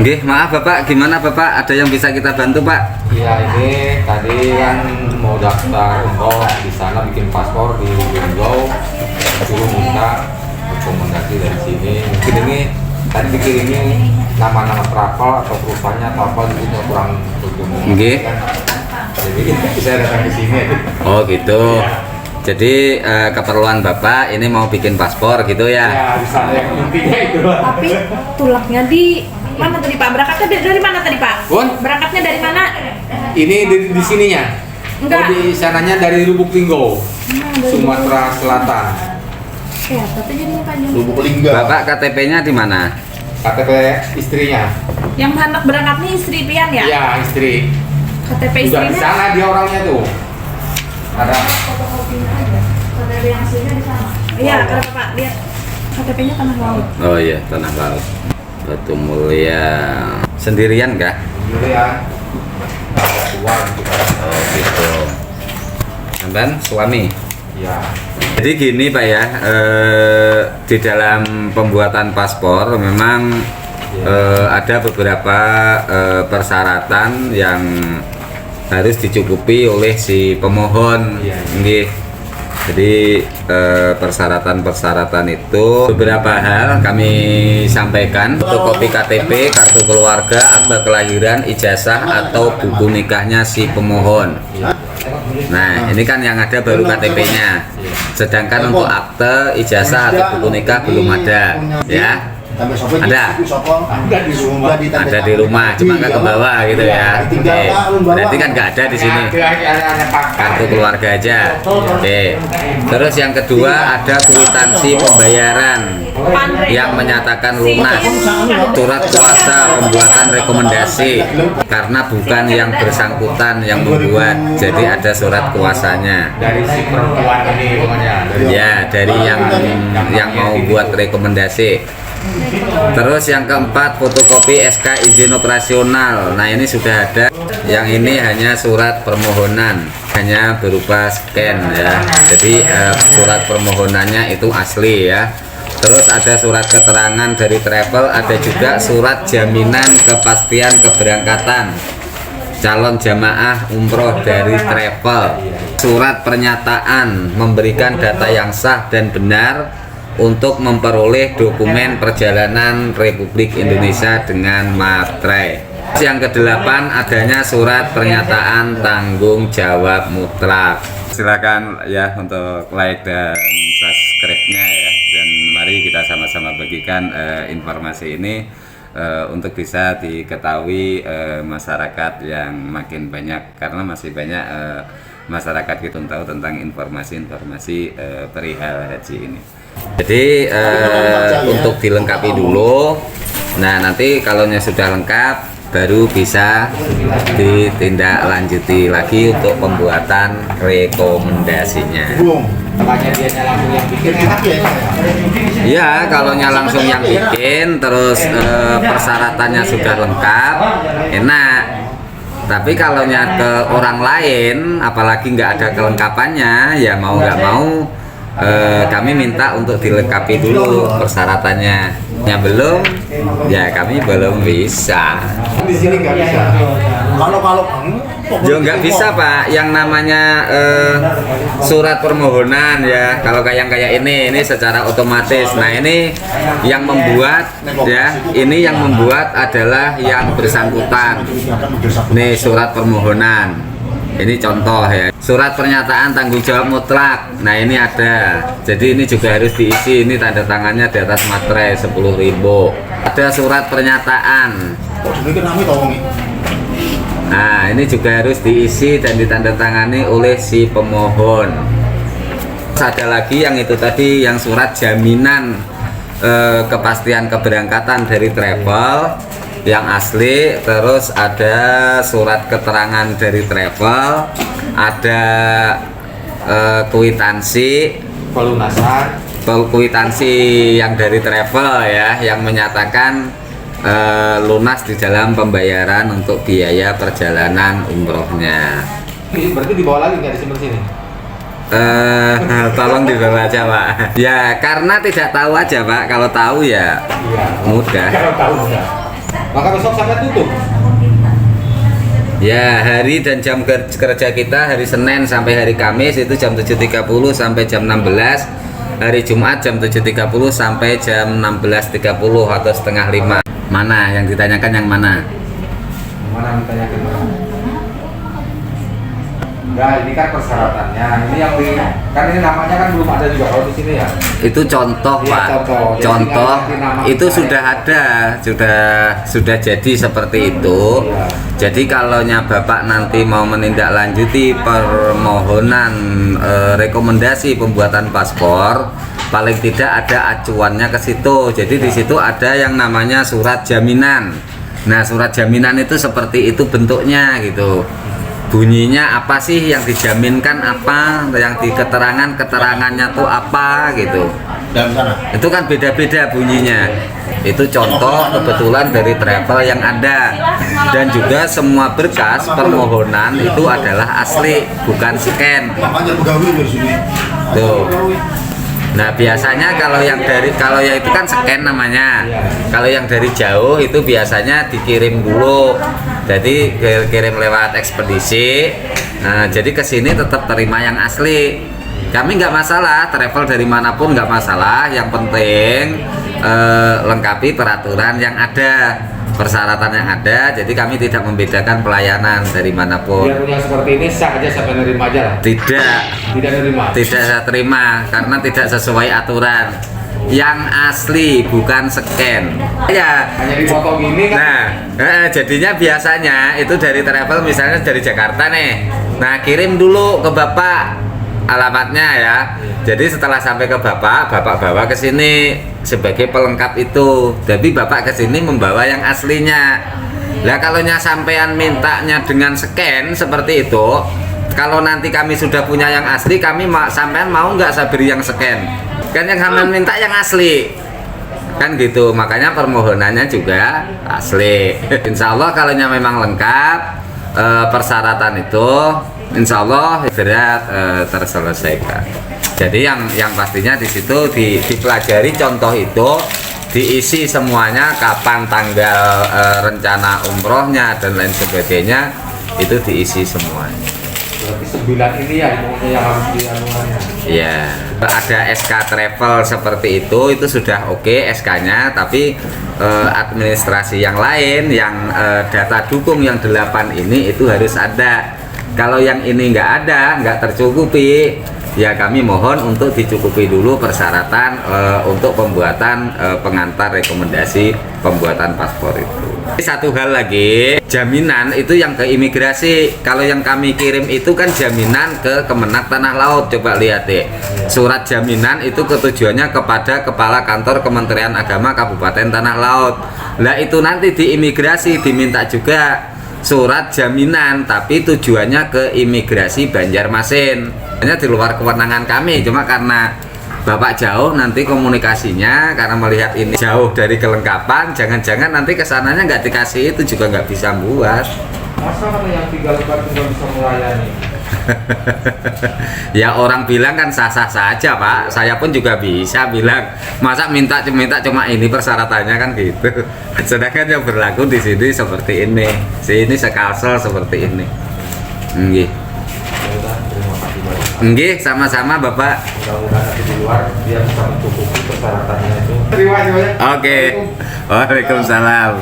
Nggih, maaf Bapak, gimana Bapak? Ada yang bisa kita bantu Pak? Iya, ini tadi kan mau daftar umroh di sana, bikin paspor di Bingo, dulu minta rekomendasi dari sini. Mungkin ini tadi dikirimi nama-nama travel atau perusahaannya atau apa gitu kurang berguna. Nggih. Jadi saya datang ke sini. Oh gitu. Jadi keperluan Bapak ini mau bikin paspor gitu ya? Ya, di sana yang intinya itu. Tapi tulaknya di mana tadi Pak? Berangkatnya dari mana tadi Pak? Bun? Berangkatnya dari mana? Ini di sininya. Enggak. Oh, di sananya dari Lubuk Linggau, dari Sumatera Selatan. Ya, tapi jadinya panjang. Lubuk Linggau. Bapak KTP-nya di mana? KTP istrinya. Yang hendak berangkat nih istri Pian ya? Iya, istri. KTP Udah di istrinya. sana dia orangnya tuh. Ada. KTP yang aslinya di sana. Iya, kalau Bapak lihat KTP-nya Tanah Laut. Oh iya, Tanah Laut. Batu Mulia. Sendirian kah? Gitu ya. Keluar gitu. Oh gitu. Sampai suami? Iya. Jadi gini Pak ya, di dalam pembuatan paspor memang ada beberapa persyaratan yang harus dicukupi oleh si pemohon. Iya. Nggih. Jadi persyaratan-persyaratan itu beberapa hal kami sampaikan: fotokopi KTP, kartu keluarga, akta kelahiran, ijazah atau buku nikahnya si pemohon. Nah, ini kan yang ada baru KTP-nya. Sedangkan untuk akte, ijazah atau buku nikah belum ada, ya. Ada? Ada di rumah, cuma nggak ke bawah gitu ya. Oke. Berarti kan nggak ada di sini. Kartu keluarga aja. Oke. Terus yang kedua ada kwitansi pembayaran yang menyatakan lunas, surat kuasa pembuatan rekomendasi karena bukan yang bersangkutan yang membuat, jadi ada surat kuasanya. Dari si perempuan ini pokoknya. Ya, dari yang mau buat rekomendasi. Terus yang keempat, fotokopi SK izin operasional. Nah, ini sudah ada. Yang ini hanya surat permohonan, hanya berupa scan ya. Jadi surat permohonannya itu asli ya. Terus ada surat keterangan dari travel, ada juga surat jaminan kepastian keberangkatan calon jamaah umroh dari travel. Surat pernyataan memberikan data yang sah dan benar untuk memperoleh dokumen perjalanan Republik Indonesia dengan materai. Yang kedelapan, adanya surat pernyataan tanggung jawab mutlak. Silakan ya untuk like dan subscribe-nya ya, dan mari kita sama-sama bagikan informasi ini untuk bisa diketahui masyarakat yang makin banyak, karena masih banyak masyarakat kita tahu tentang informasi-informasi perihal haji ini. Jadi untuk dilengkapi dulu. Nah, nanti kalau sudah lengkap baru bisa ditindaklanjuti lagi untuk pembuatan rekomendasinya. Makanya dia langsung yang bikin enak ya. Ya, kalau langsung yang bikin, terus persyaratannya sudah lengkap, enak. Tapi kalau ke orang lain, apalagi nggak ada kelengkapannya, ya mau nggak mau kami minta untuk dilengkapi dulu persyaratannya. Yang belum, ya kami belum bisa. Di sini nggak bisa. Jo nggak bisa Pak, yang namanya surat permohonan ya. Kalau kayak ini secara otomatis. Nah, ini yang membuat ya, ini yang membuat adalah yang bersangkutan. Nih surat permohonan. Ini contoh ya, surat pernyataan tanggung jawab mutlak. Nah, ini ada. Jadi ini juga harus diisi. Ini tanda tangannya di atas materai 10.000. Ada surat pernyataan. Nah, ini juga harus diisi dan ditandatangani oleh si pemohon. Terus ada lagi yang itu tadi, yang surat jaminan kepastian keberangkatan dari travel yang asli. Terus ada surat keterangan dari travel, ada kwitansi Pelunasan. kwitansi yang dari travel ya, yang menyatakan lunas di dalam pembayaran untuk biaya perjalanan umrohnya. Berarti dibawa lagi nggak disimpan sini? Tolong dibawa aja Pak. Ya karena tidak tahu aja Pak. Kalau tahu ya Iya. mudah. Kalau tahu enggak. Maka besok sampai tutup. Ya, hari dan jam kerja kita hari Senin sampai hari Kamis itu jam 7.30 sampai jam 16. Hari Jumat jam 7.30 sampai jam 16.30 atau setengah 5. Mana yang ditanyakan yang mana? Mana ditanyakan? Enggak, ini kan persyaratannya. Ini yang kan ini namanya kan belum ada juga kalau di sini ya. Itu contoh, Ya, Pak. contoh. Jadi Contoh tinggal ganti nama itu misalnya. sudah ada, sudah jadi seperti itu. Iya. Jadi kalaunya Bapak nanti mau menindaklanjuti permohonan rekomendasi pembuatan paspor, paling tidak ada acuannya ke situ. Jadi di situ ada yang namanya surat jaminan. Nah, surat jaminan itu seperti itu bentuknya gitu. Bunyinya apa sih yang dijaminkan, apa yang di keterangannya tuh apa gitu. Dalam sana. Itu kan beda-beda bunyinya. Itu contoh kebetulan dari travel yang ada. Dan juga semua berkas permohonan itu adalah asli, bukan scan. Makanya pegawai dari sini. Tuh. Nah, biasanya kalau yang itu kan scan namanya. Kalau yang dari jauh itu biasanya dikirim dulu. Jadi kirim lewat ekspedisi. Nah, jadi ke sini tetap terima yang asli. Kami nggak masalah, travel dari manapun nggak masalah. Yang penting lengkapi peraturan yang ada, persyaratan yang ada. Jadi kami tidak membedakan pelayanan dari manapun. Biar yang seperti ini sah aja sampai nerima aja lah. Tidak. Tidak nerima. Tidak saya terima karena tidak sesuai aturan. Yang asli bukan scan. Ya. Hanya dipoto gini kan. Nah, jadinya biasanya itu dari travel misalnya dari Jakarta nih. Nah, kirim dulu ke Bapak alamatnya ya. Jadi setelah sampai ke Bapak bawa ke sini sebagai pelengkap itu. Tapi Bapak ke sini membawa yang aslinya. Lah kalau sampean mintanya dengan scan seperti itu, kalau nanti kami sudah punya yang asli, sampean mau nggak saya beri yang scan? Kan yang sampean minta yang asli. Kan gitu, makanya permohonannya juga asli. Insya Allah kalau memang lengkap persyaratan itu, insya Allah segera terselesaikan. Jadi yang pastinya di situ dipelajari contoh itu, diisi semuanya, kapan tanggal rencana umrohnya dan lain sebagainya, itu diisi semuanya. Berarti 9 ini ya yang harus dianuannya. Ya, ada SK travel seperti itu sudah oke SK-nya, tapi administrasi yang lain, yang data dukung yang 8 ini itu harus ada. Kalau yang ini nggak ada, nggak tercukupi, ya kami mohon untuk dicukupi dulu persyaratan untuk pembuatan pengantar rekomendasi pembuatan paspor itu. Satu hal lagi, jaminan itu yang ke imigrasi. Kalau yang kami kirim itu kan jaminan ke Kemenak Tanah Laut. Coba lihat deh, surat jaminan itu ketujuannya kepada Kepala Kantor Kementerian Agama Kabupaten Tanah Laut. Lah itu nanti di imigrasi diminta juga surat jaminan, tapi tujuannya ke imigrasi Banjarmasin. Hanya di luar kewenangan kami, cuma karena Bapak jauh nanti komunikasinya, karena melihat ini jauh dari kelengkapan, jangan-jangan nanti kesananya nggak dikasih itu juga nggak bisa buat. Masa kan yang 3 lembar nggak bisa melayani? Ya orang bilang kan sah-sah saja Pak, saya pun juga bisa bilang, masa minta cuma ini persyaratannya kan gitu. Sedangkan yang berlaku di sini seperti ini, sini sekalsel seperti ini. Nggih. Ya udah, terima kasih banyak. Nggih, sama-sama Bapak. Mudah-mudahan nanti di luar dia bisa mencukupi persyaratannya itu. Terima kasih banyak. Oke. Waalaikumsalam.